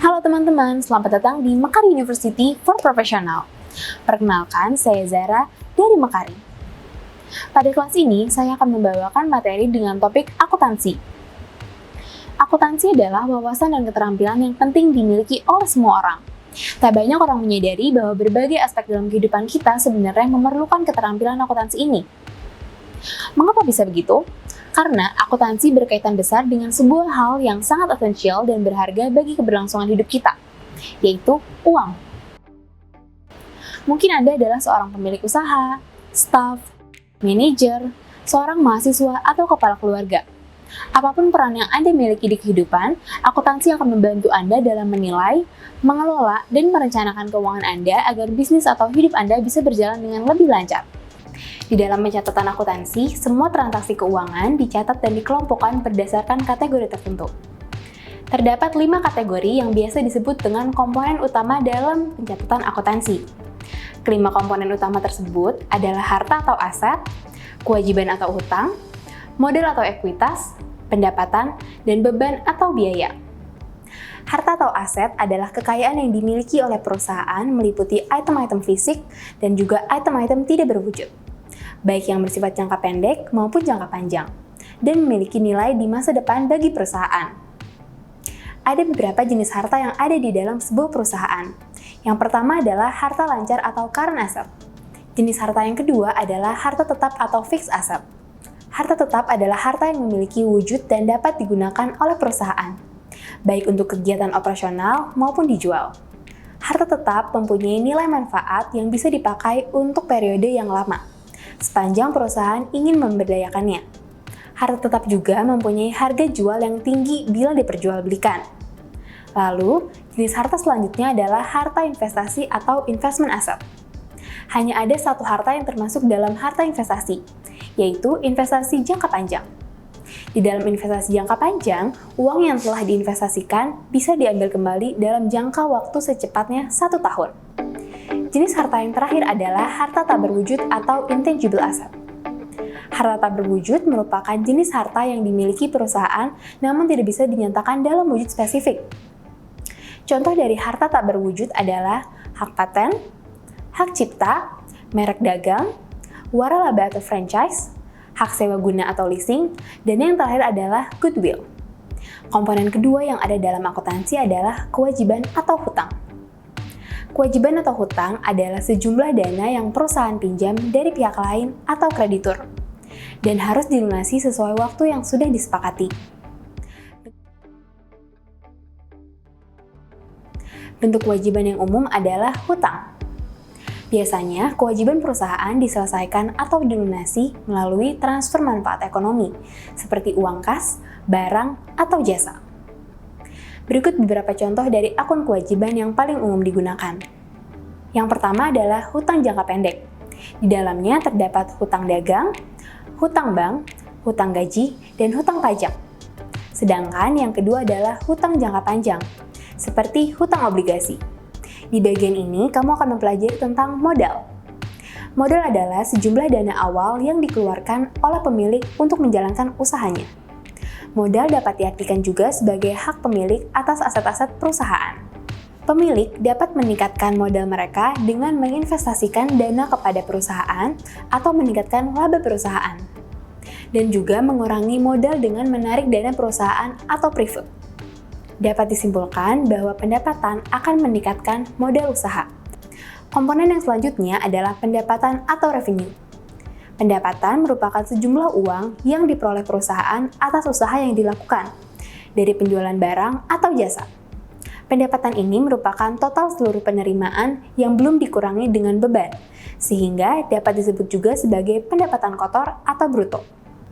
Halo teman-teman, selamat datang di Mekari University for Professional. Perkenalkan, saya Zara dari Mekari. Pada kelas ini, saya akan membawakan materi dengan topik akuntansi. Akuntansi adalah wawasan dan keterampilan yang penting dimiliki oleh semua orang. Tak banyak orang menyadari bahwa berbagai aspek dalam kehidupan kita sebenarnya memerlukan keterampilan akuntansi ini. Mengapa bisa begitu? Karena akuntansi berkaitan besar dengan sebuah hal yang sangat esensial dan berharga bagi keberlangsungan hidup kita, yaitu uang. Mungkin Anda adalah seorang pemilik usaha, staf, manajer, seorang mahasiswa, atau kepala keluarga. Apapun peran yang Anda miliki di kehidupan, akuntansi akan membantu Anda dalam menilai, mengelola, dan merencanakan keuangan Anda agar bisnis atau hidup Anda bisa berjalan dengan lebih lancar. Di dalam pencatatan akuntansi, semua transaksi keuangan dicatat dan dikelompokkan berdasarkan kategori tertentu. Terdapat 5 kategori yang biasa disebut dengan komponen utama dalam pencatatan akuntansi. Kelima komponen utama tersebut adalah harta atau aset, kewajiban atau hutang, modal atau ekuitas, pendapatan, dan beban atau biaya. Harta atau aset adalah kekayaan yang dimiliki oleh perusahaan meliputi item-item fisik dan juga item-item tidak berwujud, baik yang bersifat jangka pendek maupun jangka panjang, dan memiliki nilai di masa depan bagi perusahaan. Ada beberapa jenis harta yang ada di dalam sebuah perusahaan. Yang pertama adalah harta lancar atau current asset. Jenis harta yang kedua adalah harta tetap atau fixed asset. Harta tetap adalah harta yang memiliki wujud dan dapat digunakan oleh perusahaan, baik untuk kegiatan operasional maupun dijual. Harta tetap mempunyai nilai manfaat yang bisa dipakai untuk periode yang lama, sepanjang perusahaan ingin memberdayakannya. Harta tetap juga mempunyai harga jual yang tinggi bila diperjualbelikan. Lalu, jenis harta selanjutnya adalah harta investasi atau investment asset. Hanya ada satu harta yang termasuk dalam harta investasi, yaitu investasi jangka panjang. Di dalam investasi jangka panjang, uang yang telah diinvestasikan bisa diambil kembali dalam jangka waktu secepatnya 1 tahun. Jenis harta yang terakhir adalah harta tak berwujud atau intangible asset. Harta tak berwujud merupakan jenis harta yang dimiliki perusahaan namun tidak bisa dinyatakan dalam wujud spesifik. Contoh dari harta tak berwujud adalah hak paten, hak cipta, merek dagang, waralaba atau franchise, hak sewa guna atau leasing, dan yang terakhir adalah goodwill. Komponen kedua yang ada dalam akuntansi adalah kewajiban atau hutang. Kewajiban atau hutang adalah sejumlah dana yang perusahaan pinjam dari pihak lain atau kreditur, dan harus dilunasi sesuai waktu yang sudah disepakati. Bentuk kewajiban yang umum adalah hutang. Biasanya, kewajiban perusahaan diselesaikan atau dilunasi melalui transfer manfaat ekonomi, seperti uang kas, barang, atau jasa. Berikut beberapa contoh dari akun kewajiban yang paling umum digunakan. Yang pertama adalah hutang jangka pendek. Di dalamnya terdapat hutang dagang, hutang bank, hutang gaji, dan hutang pajak. Sedangkan yang kedua adalah hutang jangka panjang, seperti hutang obligasi. Di bagian ini, kamu akan mempelajari tentang modal. Modal adalah sejumlah dana awal yang dikeluarkan oleh pemilik untuk menjalankan usahanya. Modal dapat diartikan juga sebagai hak pemilik atas aset-aset perusahaan. Pemilik dapat meningkatkan modal mereka dengan menginvestasikan dana kepada perusahaan atau meningkatkan laba perusahaan, dan juga mengurangi modal dengan menarik dana perusahaan atau preferred. Dapat disimpulkan bahwa pendapatan akan meningkatkan modal usaha. Komponen yang selanjutnya adalah pendapatan atau revenue. Pendapatan merupakan sejumlah uang yang diperoleh perusahaan atas usaha yang dilakukan, dari penjualan barang atau jasa. Pendapatan ini merupakan total seluruh penerimaan yang belum dikurangi dengan beban, sehingga dapat disebut juga sebagai pendapatan kotor atau bruto.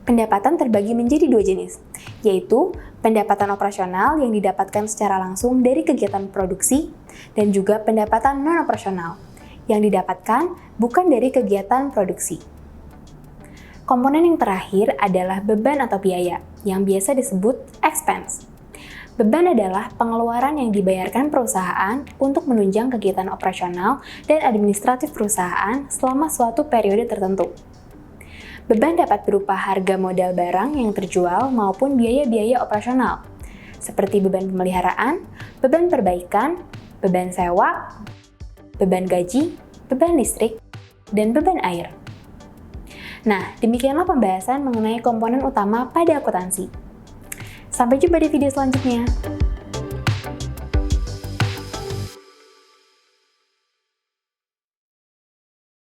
Pendapatan terbagi menjadi 2 jenis, yaitu pendapatan operasional yang didapatkan secara langsung dari kegiatan produksi, dan juga pendapatan non-operasional, yang didapatkan bukan dari kegiatan produksi. Komponen yang terakhir adalah beban atau biaya, yang biasa disebut expense. Beban adalah pengeluaran yang dibayarkan perusahaan untuk menunjang kegiatan operasional dan administratif perusahaan selama suatu periode tertentu. Beban dapat berupa harga modal barang yang terjual maupun biaya-biaya operasional, seperti beban pemeliharaan, beban perbaikan, beban sewa, beban gaji, beban listrik, dan beban air. Nah, demikianlah pembahasan mengenai komponen utama pada akuntansi. Sampai jumpa di video selanjutnya.